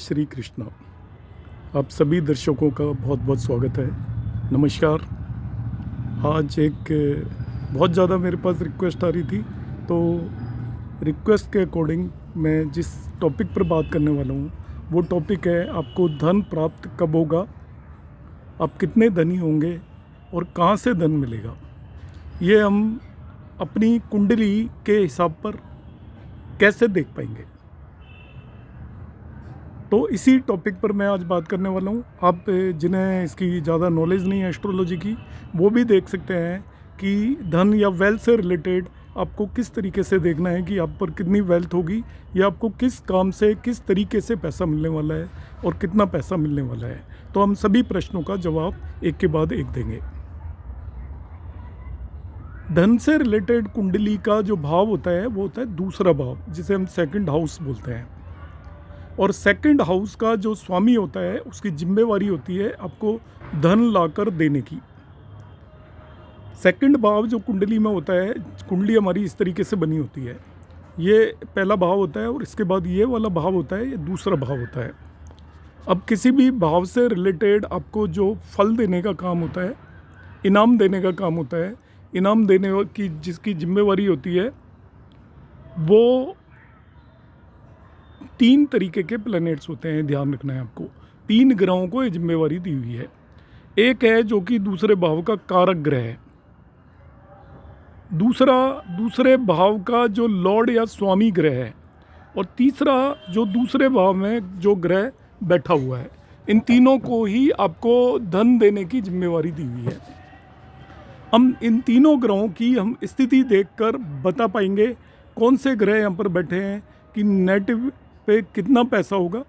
श्री कृष्णा। आप सभी दर्शकों का बहुत बहुत स्वागत है। नमस्कार। आज एक बहुत ज़्यादा मेरे पास रिक्वेस्ट आ रही थी, तो रिक्वेस्ट के अकॉर्डिंग मैं जिस टॉपिक पर बात करने वाला हूँ वो टॉपिक है आपको धन प्राप्त कब होगा, आप कितने धनी होंगे और कहाँ से धन मिलेगा। ये हम अपनी कुंडली के हिसाब पर कैसे देख पाएंगे, तो इसी टॉपिक पर मैं आज बात करने वाला हूँ। आप जिन्हें इसकी ज़्यादा नॉलेज नहीं है एस्ट्रोलॉजी की, वो भी देख सकते हैं कि धन या वेल्थ से रिलेटेड आपको किस तरीके से देखना है कि आप पर कितनी वेल्थ होगी या आपको किस काम से किस तरीके से पैसा मिलने वाला है और कितना पैसा मिलने वाला है। तो हम सभी प्रश्नों का जवाब एक के बाद एक देंगे। धन से रिलेटेड कुंडली का जो भाव होता है वो होता है दूसरा भाव, जिसे हम सेकंड हाउस बोलते हैं। और सेकंड हाउस का जो स्वामी होता है उसकी जिम्मेवारी होती है आपको धन लाकर देने की। सेकंड भाव जो कुंडली में होता है, कुंडली हमारी इस तरीके से बनी होती है, ये पहला भाव होता है और इसके बाद ये वाला भाव होता है, ये दूसरा भाव होता है। अब किसी भी भाव से रिलेटेड आपको जो फल देने का काम होता है, इनाम देने का काम होता है, इनाम देने की जिसकी जिम्मेवारी होती है, वो 3 तरीके के प्लैनेट्स होते हैं। ध्यान रखना है आपको, 3 ग्रहों को ये जिम्मेवारी दी हुई है। एक है जो कि दूसरे भाव का कारक ग्रह है, दूसरा दूसरे भाव का जो लॉर्ड या स्वामी ग्रह है, और तीसरा जो दूसरे भाव में जो ग्रह बैठा हुआ है। इन तीनों को ही आपको धन देने की जिम्मेवारी दी हुई है। हम इन तीनों ग्रहों की हम स्थिति देखकर बता पाएंगे कौन से ग्रह यहाँ पर बैठे हैं कि नेगेटिव पे कितना पैसा होगा,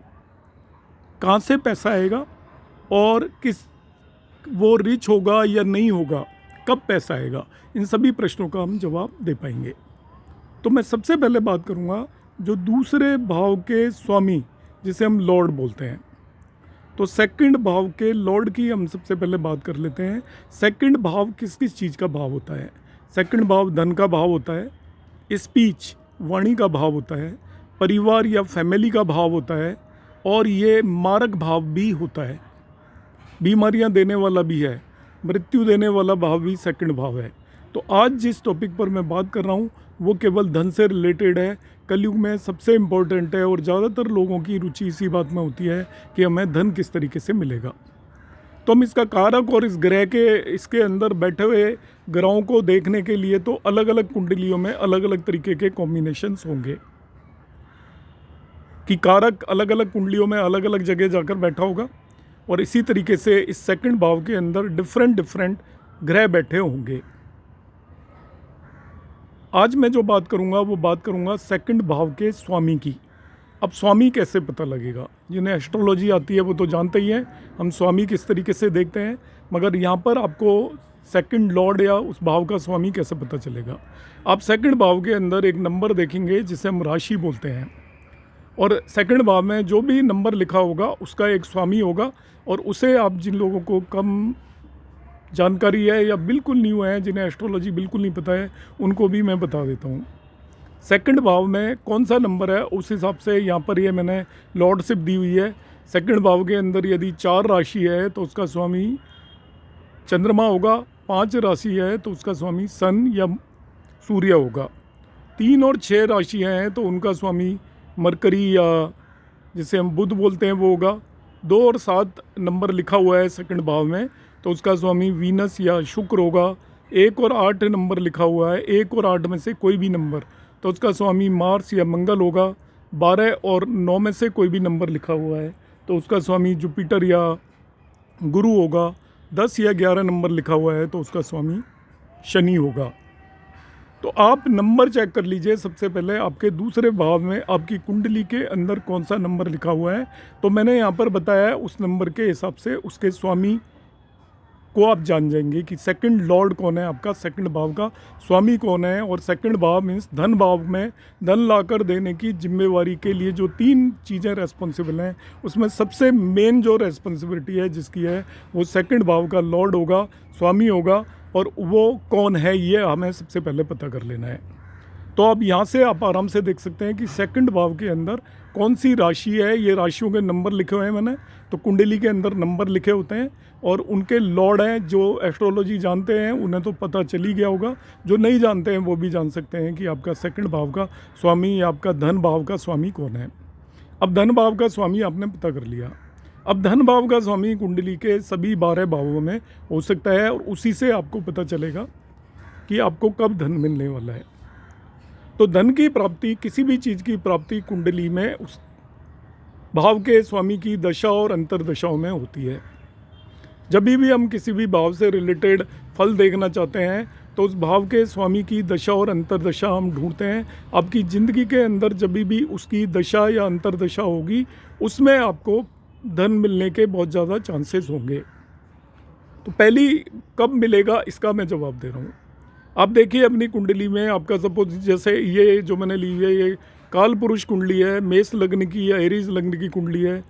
कहाँ से पैसा आएगा और किस वो रिच होगा या नहीं होगा, कब पैसा आएगा। इन सभी प्रश्नों का हम जवाब दे पाएंगे। तो मैं सबसे पहले बात करूँगा जो दूसरे भाव के स्वामी, जिसे हम लॉर्ड बोलते हैं। तो सेकंड भाव के लॉर्ड की हम सबसे पहले बात कर लेते हैं। सेकंड भाव किस किस चीज़ का भाव होता है। सेकंड भाव धन का भाव होता है, स्पीच वाणी का भाव होता है, परिवार या फैमिली का भाव होता है, और ये मारक भाव भी होता है। बीमारियां देने वाला भी है, मृत्यु देने वाला भाव भी सेकंड भाव है। तो आज जिस टॉपिक पर मैं बात कर रहा हूँ वो केवल धन से रिलेटेड है। कलयुग में सबसे इम्पोर्टेंट है और ज़्यादातर लोगों की रुचि इसी बात में होती है कि हमें धन किस तरीके से मिलेगा। तो हम इसका कारक और इस ग्रह के इसके अंदर बैठे हुए ग्रहों को देखने के लिए तो अलग अलग कुंडलियों में अलग अलग तरीके के कॉम्बिनेशंस होंगे कि कारक अलग अलग कुंडलियों में अलग अलग जगह जाकर बैठा होगा, और इसी तरीके से इस सेकंड भाव के अंदर डिफरेंट ग्रह बैठे होंगे। आज मैं जो बात करूंगा वो बात करूंगा सेकंड भाव के स्वामी की। अब स्वामी कैसे पता लगेगा, जिन्हें एस्ट्रोलॉजी आती है वो तो जानते ही हैं हम स्वामी किस तरीके से देखते हैं, मगर यहाँ पर आपको सेकंड लॉर्ड या उस भाव का स्वामी कैसे पता चलेगा। आप सेकंड भाव के अंदर एक नंबर देखेंगे जिसे हम राशि बोलते हैं, और सेकंड भाव में जो भी नंबर लिखा होगा उसका एक स्वामी होगा, और उसे आप जिन लोगों को कम जानकारी है या बिल्कुल न्यू है, जिन्हें एस्ट्रोलॉजी बिल्कुल नहीं पता है, उनको भी मैं बता देता हूँ। सेकंड भाव में कौन सा नंबर है उस हिसाब से यहाँ पर ये मैंने लॉर्डशिप दी हुई है। सेकंड भाव के अंदर यदि 4 राशि है तो उसका स्वामी चंद्रमा होगा, 5 राशि है तो उसका स्वामी सन या सूर्य होगा, 3 और 6 राशि हैं तो उनका स्वामी मरकरी या जिसे हम बुध बोलते हैं वो होगा, 2 और 7 नंबर लिखा हुआ है सेकंड भाव में तो उसका स्वामी वीनस या शुक्र होगा, 1 और 8 नंबर लिखा हुआ है, 1 और 8 में से कोई भी नंबर तो उसका स्वामी मार्स या मंगल होगा, 12 और 9 में से कोई भी नंबर लिखा हुआ है तो उसका स्वामी जुपिटर या गुरु होगा, 10 या 11 नंबर लिखा हुआ है तो उसका स्वामी शनि होगा। तो आप नंबर चेक कर लीजिए सबसे पहले आपके दूसरे भाव में आपकी कुंडली के अंदर कौन सा नंबर लिखा हुआ है। तो मैंने यहाँ पर बताया है उस नंबर के हिसाब से उसके स्वामी को आप जान जाएंगे कि सेकंड लॉर्ड कौन है, आपका सेकंड भाव का स्वामी कौन है। और सेकंड भाव मीन्स धन भाव में धन लाकर देने की जिम्मेवारी के लिए जो 3 चीज़ें रेस्पॉन्सिबल हैं, उसमें सबसे मेन जो रेस्पॉन्सिबिलिटी है जिसकी है वो सेकंड भाव का लॉर्ड होगा, स्वामी होगा, और वो कौन है ये हमें सबसे पहले पता कर लेना है। तो अब यहाँ से आप आराम से देख सकते हैं कि सेकंड भाव के अंदर कौन सी राशि है। ये राशियों के नंबर लिखे हुए हैं मैंने, तो कुंडली के अंदर नंबर लिखे होते हैं और उनके लॉर्ड हैं। जो एस्ट्रोलॉजी जानते हैं उन्हें तो पता चल ही गया होगा, जो नहीं जानते हैं वो भी जान सकते हैं कि आपका सेकंड भाव का स्वामी या आपका धन भाव का स्वामी कौन है। अब धन भाव का स्वामी आपने पता कर लिया। अब धन भाव का स्वामी कुंडली के सभी 12 भावों में हो सकता है और उसी से आपको पता चलेगा कि आपको कब धन मिलने वाला है। तो धन की प्राप्ति, किसी भी चीज़ की प्राप्ति कुंडली में उस भाव के स्वामी की दशा और अंतर्दशाओं में होती है। जब भी हम किसी भी भाव से रिलेटेड फल देखना चाहते हैं तो उस भाव के स्वामी की दशा और अंतर्दशा हम ढूंढते हैं। आपकी ज़िंदगी के अंदर जब भी उसकी दशा या अंतर्दशा होगी उसमें आपको धन मिलने के बहुत ज़्यादा चांसेस होंगे। तो पहली कब मिलेगा इसका मैं जवाब दे रहा हूँ। आप देखिए अपनी कुंडली में, आपका सपोज जैसे ये जो मैंने ली है ये काल पुरुष कुंडली है, मेष लग्न की या एरीज लग्न की कुंडली है।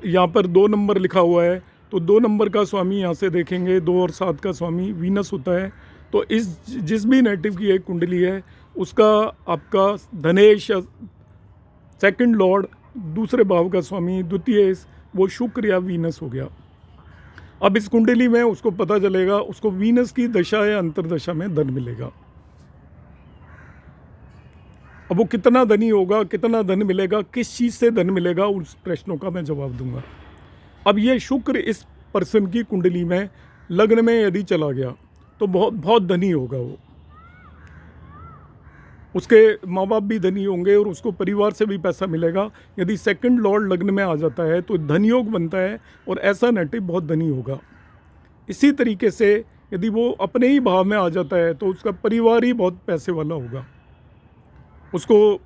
यहाँ पर 2 नंबर लिखा हुआ है, तो 2 नंबर का स्वामी यहाँ से देखेंगे 2 और 7 का स्वामी वीनस होता है। तो इस जिस भी नेटिव की एक कुंडली है उसका आपका धनेश या सेकंड लॉर्ड, दूसरे भाव का स्वामी द्वितीय, वो शुक्र या वीनस हो गया। अब इस कुंडली में उसको पता चलेगा उसको वीनस की दशा या अंतर्दशा में धन मिलेगा। अब वो कितना धनी होगा, कितना धन मिलेगा, किस चीज़ से धन मिलेगा, उस प्रश्नों का मैं जवाब दूंगा। अब ये शुक्र इस पर्सन की कुंडली में लग्न में यदि चला गया तो बहुत बहुत धनी होगा वो। उसके माँ बाप भी धनी होंगे और उसको परिवार से भी पैसा मिलेगा। यदि सेकंड लॉर्ड लग्न में आ जाता है तो धन योग बनता है और ऐसा नेटिव बहुत धनी होगा। इसी तरीके से यदि वो अपने ही भाव में आ जाता है तो उसका परिवार ही बहुत पैसे वाला होगा। उसको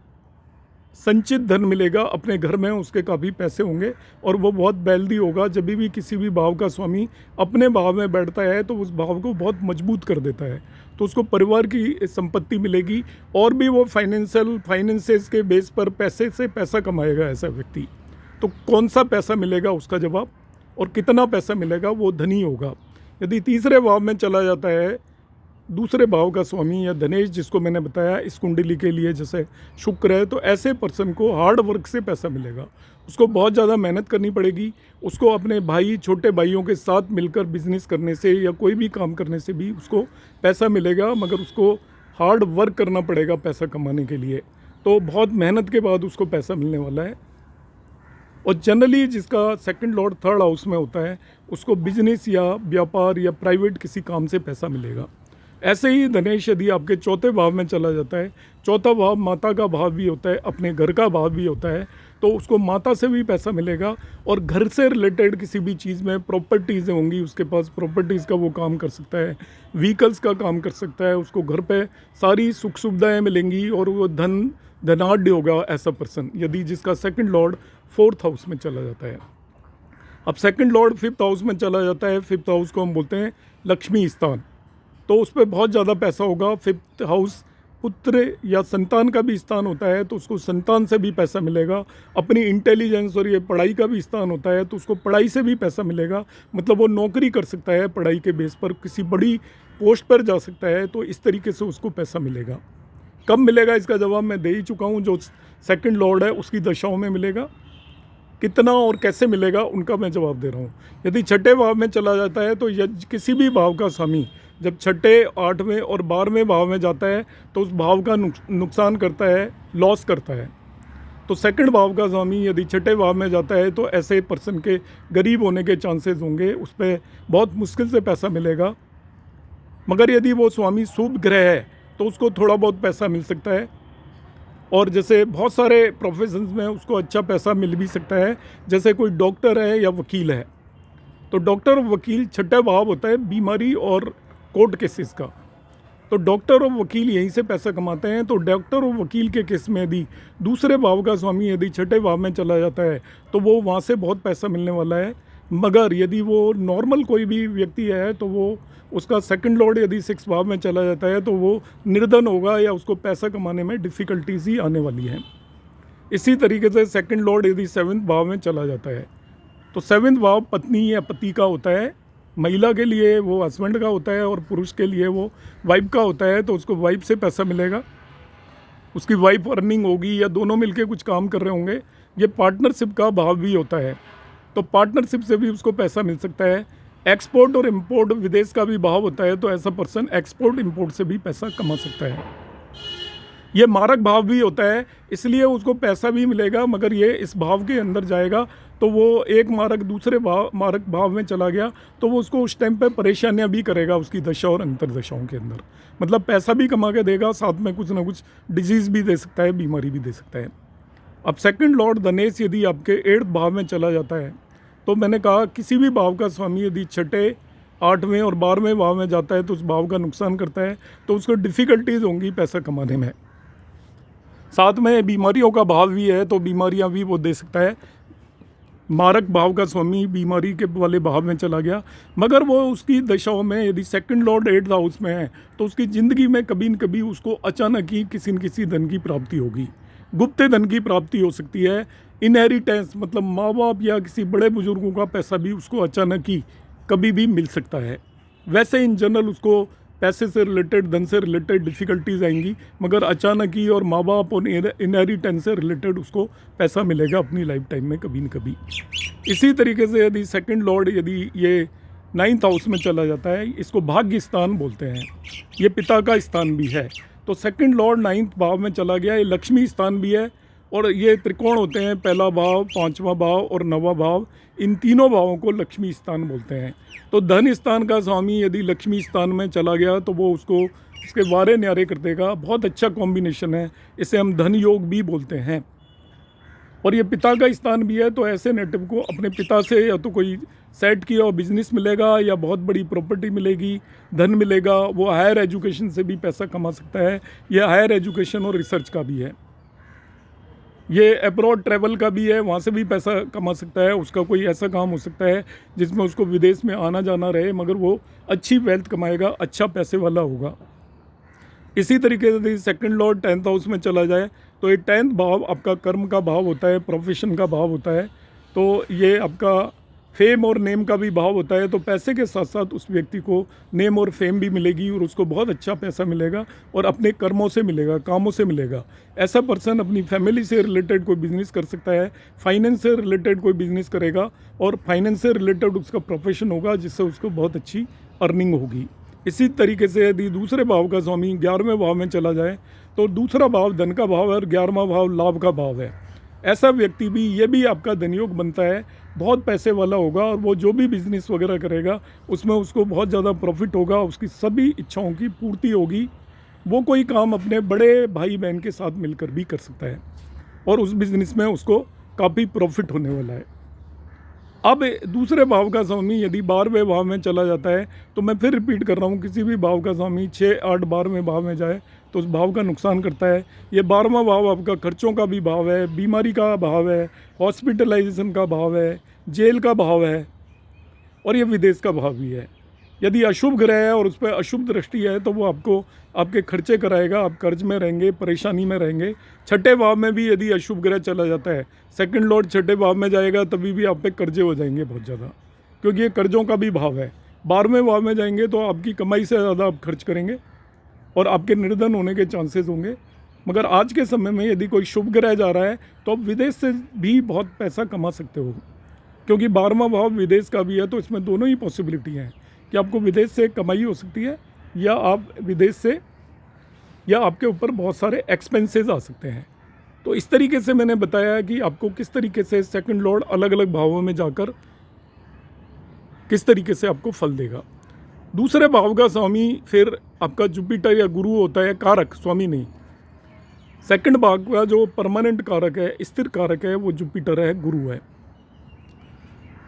संचित धन मिलेगा, अपने घर में उसके काफ़ी पैसे होंगे और वो बहुत वेल्दी होगा। जब भी किसी भी भाव का स्वामी अपने भाव में बैठता है तो उस भाव को बहुत मजबूत कर देता है, तो उसको परिवार की संपत्ति मिलेगी और भी वो फाइनेंसेस के बेस पर पैसे से पैसा कमाएगा ऐसा व्यक्ति। तो कौन सा पैसा मिलेगा उसका जवाब, और कितना पैसा मिलेगा, वो धनी होगा। यदि तीसरे भाव में चला जाता है दूसरे भाव का स्वामी या धनेश, जिसको मैंने बताया इस कुंडली के लिए जैसे शुक्र है, तो ऐसे पर्सन को हार्ड वर्क से पैसा मिलेगा। उसको बहुत ज़्यादा मेहनत करनी पड़ेगी, उसको अपने भाई छोटे भाइयों के साथ मिलकर बिजनेस करने से या कोई भी काम करने से भी उसको पैसा मिलेगा, मगर उसको हार्ड वर्क करना पड़ेगा पैसा कमाने के लिए। तो बहुत मेहनत के बाद उसको पैसा मिलने वाला है। और जनरली जिसका सेकंड लॉर्ड थर्ड हाउस में होता है उसको बिजनेस या व्यापार या प्राइवेट किसी काम से पैसा मिलेगा। ऐसे ही धनेश यदि आपके चौथे भाव में चला जाता है, चौथा भाव माता का भाव भी होता है, अपने घर का भाव भी होता है, तो उसको माता से भी पैसा मिलेगा। और घर से रिलेटेड किसी भी चीज़ में प्रॉपर्टीज़ होंगी, उसके पास प्रॉपर्टीज़ का वो काम कर सकता है, व्हीकल्स का काम कर सकता है, उसको घर पे सारी सुख सुविधाएँ मिलेंगी और वो धनाढ़ होगा ऐसा पर्सन, यदि जिसका सेकंड लॉर्ड 4th हाउस में चला जाता है। अब सेकंड लॉर्ड 5th हाउस में चला जाता है, 5th हाउस को हम बोलते हैं लक्ष्मी स्थान, तो उस पर बहुत ज़्यादा पैसा होगा। 5th हाउस पुत्र या संतान का भी स्थान होता है, तो उसको संतान से भी पैसा मिलेगा। अपनी इंटेलिजेंस और ये पढ़ाई का भी स्थान होता है, तो उसको पढ़ाई से भी पैसा मिलेगा। मतलब वो नौकरी कर सकता है पढ़ाई के बेस पर, किसी बड़ी पोस्ट पर जा सकता है, तो इस तरीके से उसको पैसा मिलेगा। कब मिलेगा इसका जवाब मैं दे ही चुका हूँ। जो सेकंड लॉर्ड है उसकी दशाओं में मिलेगा, कितना और कैसे मिलेगा उनका मैं जवाब दे रहा हूँ। यदि छठे भाव में चला जाता है तो किसी भी भाव का स्वामी जब छठे, 8वें और 12वें भाव में जाता है तो उस भाव का नुकसान करता है, लॉस करता है। तो सेकंड भाव का स्वामी यदि छठे भाव में जाता है तो ऐसे पर्सन के गरीब होने के चांसेस होंगे, उस पर बहुत मुश्किल से पैसा मिलेगा। मगर यदि वो स्वामी शुभ ग्रह है तो उसको थोड़ा बहुत पैसा मिल सकता है। और जैसे बहुत सारे प्रोफेशंस में उसको अच्छा पैसा मिल भी सकता है, जैसे कोई डॉक्टर है या वकील है, तो डॉक्टर और वकील छठा भाव होता है बीमारी और कोर्ट केसेस का, तो डॉक्टर और वकील यहीं से पैसा कमाते हैं। तो डॉक्टर और वकील के केस में यदि दूसरे भाव का स्वामी यदि छठे भाव में चला जाता है तो वो वहाँ से बहुत पैसा मिलने वाला है। मगर यदि वो नॉर्मल कोई भी व्यक्ति है तो वो उसका सेकंड लॉर्ड यदि 6th भाव में चला जाता है तो वो निर्धन होगा या उसको पैसा कमाने में डिफ़िकल्टीज ही आने वाली हैं। इसी तरीके से सेकंड लॉर्ड यदि 7th भाव में चला जाता है तो 7th भाव पत्नी या पति का होता है। महिला के लिए वो हस्बैंड का होता है और पुरुष के लिए वो वाइफ का होता है, तो उसको वाइफ से पैसा मिलेगा। उसकी वाइफ अर्निंग होगी या दोनों मिलके कुछ काम कर रहे होंगे। ये पार्टनरशिप का भाव भी होता है, तो पार्टनरशिप से भी उसको पैसा मिल सकता है। एक्सपोर्ट और इंपोर्ट विदेश का भी भाव होता है, तो ऐसा पर्सन एक्सपोर्ट इंपोर्ट से भी पैसा कमा सकता है। ये मारक भाव भी होता है, इसलिए उसको पैसा भी मिलेगा, मगर ये इस भाव के अंदर जाएगा तो वो एक मारक दूसरे मारक भाव में चला गया तो वो उसको उस टाइम पे परेशानियां भी करेगा उसकी दशा और अंतर्दशाओं के अंदर। मतलब पैसा भी कमा के देगा, साथ में कुछ ना कुछ डिजीज़ भी दे सकता है, बीमारी भी दे सकता है। अब सेकंड लॉर्ड धनेश यदि आपके 8th भाव में चला जाता है, तो मैंने कहा किसी भी भाव का स्वामी यदि 6ठे, 8वें और 12वें भाव में जाता है तो उस भाव का नुकसान करता है, तो उसको डिफ़िकल्टीज़ होंगी पैसा कमाने में। साथ में बीमारियों का भाव भी है, तो बीमारियां भी वो दे सकता है। मारक भाव का स्वामी बीमारी के वाले भाव में चला गया, मगर वो उसकी दशाओं में यदि सेकंड लॉर्ड 8th हाउस में है तो उसकी ज़िंदगी में कभी न कभी उसको अचानक ही किसी न किसी धन की प्राप्ति होगी। गुप्त धन की प्राप्ति हो सकती है। इनहेरिटेंस मतलब माँ बाप या किसी बड़े बुजुर्गों का पैसा भी उसको अचानक ही कभी भी मिल सकता है। वैसे इन जनरल उसको पैसे से रिलेटेड, धन से रिलेटेड डिफ़िकल्टीज आएंगी, मगर अचानक ही और माँ बाप और इनहेरिटेंस से रिलेटेड उसको पैसा मिलेगा अपनी लाइफ टाइम में कभी न कभी। इसी तरीके से यदि सेकंड लॉर्ड यदि ये 9th हाउस में चला जाता है, इसको भाग्य स्थान बोलते हैं, ये पिता का स्थान भी है। तो सेकंड लॉर्ड 9th भाव में चला गया, ये लक्ष्मी स्थान भी है। और ये त्रिकोण होते हैं, पहला भाव, 5वां भाव और 9वां भाव, इन तीनों भावों को लक्ष्मी स्थान बोलते हैं। तो धन स्थान का स्वामी यदि लक्ष्मी स्थान में चला गया तो वो उसको उसके वारे न्यारे कर देगा। बहुत अच्छा कॉम्बिनेशन है, इसे हम धन योग भी बोलते हैं। और ये पिता का स्थान भी है, तो ऐसे नेटिव को अपने पिता से या तो कोई सेट किया और बिजनेस मिलेगा या बहुत बड़ी प्रॉपर्टी मिलेगी, धन मिलेगा। वो हायर एजुकेशन से भी पैसा कमा सकता है, यह हायर एजुकेशन और रिसर्च का भी है। ये अब्रॉड ट्रैवल का भी है, वहाँ से भी पैसा कमा सकता है। उसका कोई ऐसा काम हो सकता है जिसमें उसको विदेश में आना जाना रहे, मगर वो अच्छी वेल्थ कमाएगा, अच्छा पैसे वाला होगा। इसी तरीके से यदि सेकंड लॉर्ड 10th हाउस में चला जाए तो ये 10th भाव आपका कर्म का भाव होता है, प्रोफेशन का भाव होता है। तो ये आपका फेम और नेम का भी भाव होता है। तो पैसे के साथ साथ उस व्यक्ति को नेम और फेम भी मिलेगी और उसको बहुत अच्छा पैसा मिलेगा और अपने कर्मों से मिलेगा, कामों से मिलेगा। ऐसा पर्सन अपनी फैमिली से रिलेटेड कोई बिजनेस कर सकता है, फाइनेंस से रिलेटेड कोई बिजनेस करेगा और फाइनेंस से रिलेटेड उसका प्रोफेशन होगा, जिससे उसको बहुत अच्छी अर्निंग होगी। इसी तरीके से यदि दूसरे भाव का स्वामी 11वें भाव में चला जाए तो दूसरा भाव धन का भाव है और 11वां भाव लाभ का भाव है। ऐसा व्यक्ति भी, ये भी आपका धनयोग बनता है, बहुत पैसे वाला होगा और वो जो भी बिज़नेस वगैरह करेगा उसमें उसको बहुत ज़्यादा प्रॉफिट होगा, उसकी सभी इच्छाओं की पूर्ति होगी। वो कोई काम अपने बड़े भाई बहन के साथ मिलकर भी कर सकता है और उस बिज़नेस में उसको काफ़ी प्रॉफिट होने वाला है। अब दूसरे भाव का स्वामी यदि 12वें भाव में चला जाता है, तो मैं फिर रिपीट कर रहा हूँ, किसी भी भाव का स्वामी 6, 8, 12वें भाव में जाए तो उस भाव का नुकसान करता है। ये 12वां भाव आपका खर्चों का भी भाव है, बीमारी का भाव है, हॉस्पिटलाइजेशन का भाव है, जेल का भाव है और ये विदेश का भाव भी है। यदि अशुभ ग्रह है और उस पर अशुभ दृष्टि है तो वो आपको आपके खर्चे कराएगा, आप कर्ज में रहेंगे, परेशानी में रहेंगे। 6ठे भाव में भी यदि अशुभ ग्रह चला जाता है, सेकंड लॉर्ड 6ठे भाव में जाएगा, तभी भी आप पे कर्जे हो जाएंगे बहुत ज़्यादा, क्योंकि ये कर्जों का भी भाव है। 12वें भाव में जाएंगे तो आपकी कमाई से ज़्यादा आप खर्च करेंगे और आपके निर्धन होने के चांसेस होंगे। मगर आज के समय में यदि कोई शुभ ग्रह जा रहा है तो आप विदेश से भी बहुत पैसा कमा सकते हो, क्योंकि 12वां भाव विदेश का भी है। तो इसमें दोनों ही पॉसिबिलिटी हैं कि आपको विदेश से कमाई हो सकती है या आप विदेश से, या आपके ऊपर बहुत सारे एक्सपेंसेस आ सकते हैं। तो इस तरीके से मैंने बताया कि आपको किस तरीके से सेकंड लॉर्ड अलग अलग भावों में जाकर किस तरीके से आपको फल देगा। दूसरे भाव का स्वामी फिर आपका जुपिटर या गुरु होता है, कारक स्वामी नहीं। सेकंड भाव का जो परमानेंट कारक है, स्थिर कारक है, वो जुपिटर है, गुरु है।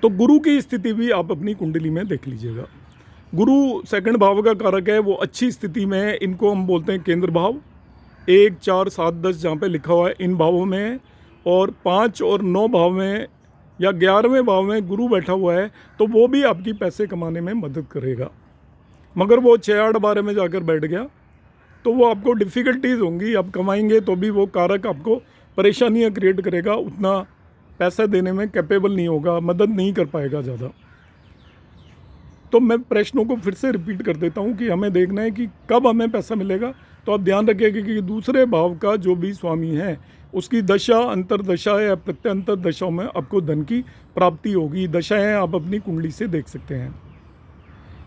तो गुरु की स्थिति भी आप अपनी कुंडली में देख लीजिएगा। गुरु सेकंड भाव का कारक है, वो अच्छी स्थिति में है। इनको हम बोलते हैं केंद्र भाव, 1, 4, 7, 10 जहाँ पे लिखा हुआ है इन भावों में, और 5 और 9 भाव में या 11वें भाव में गुरु बैठा हुआ है, तो वो भी आपकी पैसे कमाने में मदद करेगा। मगर वो 6, 8, 12 में जाकर बैठ गया तो वो आपको डिफ़िकल्टीज़ होंगी। आप कमाएंगे तो भी वो कारक आपको परेशानियाँ क्रिएट करेगा, उतना पैसा देने में कैपेबल नहीं होगा, मदद नहीं कर पाएगा ज़्यादा। तो मैं प्रश्नों को फिर से रिपीट कर देता हूँ कि हमें देखना है कि कब हमें पैसा मिलेगा। तो आप ध्यान रखिएगा कि दूसरे भाव का जो भी स्वामी है उसकी दशा, अंतरदशा या प्रत्यंतर दशाओं में आपको धन की प्राप्ति होगी। दशाएं आप अपनी कुंडली से देख सकते हैं।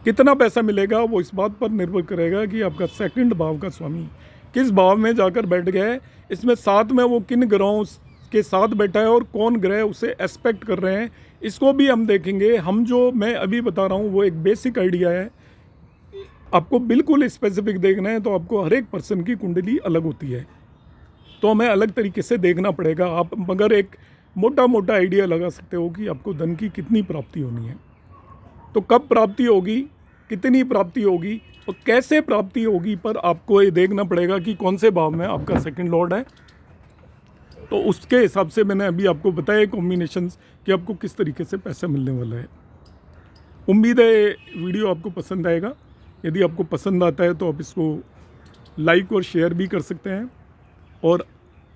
कितना पैसा मिलेगा वो इस बात पर निर्भर करेगा कि आपका सेकंड भाव का स्वामी किस भाव में जाकर बैठ गया है, इसमें साथ में वो किन ग्रहों के साथ बैठा है और कौन ग्रह उसे एस्पेक्ट कर रहे हैं, इसको भी हम देखेंगे। हम जो मैं अभी बता रहा हूँ वो एक बेसिक आइडिया है। आपको बिल्कुल स्पेसिफिक देखना है तो आपको हर एक पर्सन की कुंडली अलग होती है, तो हमें अलग तरीके से देखना पड़ेगा। आप मगर एक मोटा मोटा आइडिया लगा सकते हो कि आपको धन की कितनी प्राप्ति होनी है। तो कब प्राप्ति होगी, कितनी प्राप्ति होगी और कैसे प्राप्ति होगी, पर आपको ये देखना पड़ेगा कि कौन से भाव में आपका सेकंड लॉर्ड है। तो उसके हिसाब से मैंने अभी आपको बताया कॉम्बिनेशंस कि आपको किस तरीके से पैसा मिलने वाला है। उम्मीद है ये वीडियो आपको पसंद आएगा। यदि आपको पसंद आता है तो आप इसको लाइक और शेयर भी कर सकते हैं और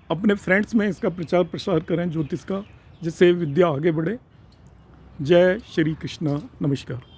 अपने फ्रेंड्स में इसका प्रचार प्रसार करें ज्योतिष का, जिससे विद्या आगे बढ़े। जय श्री कृष्णा, नमस्कार।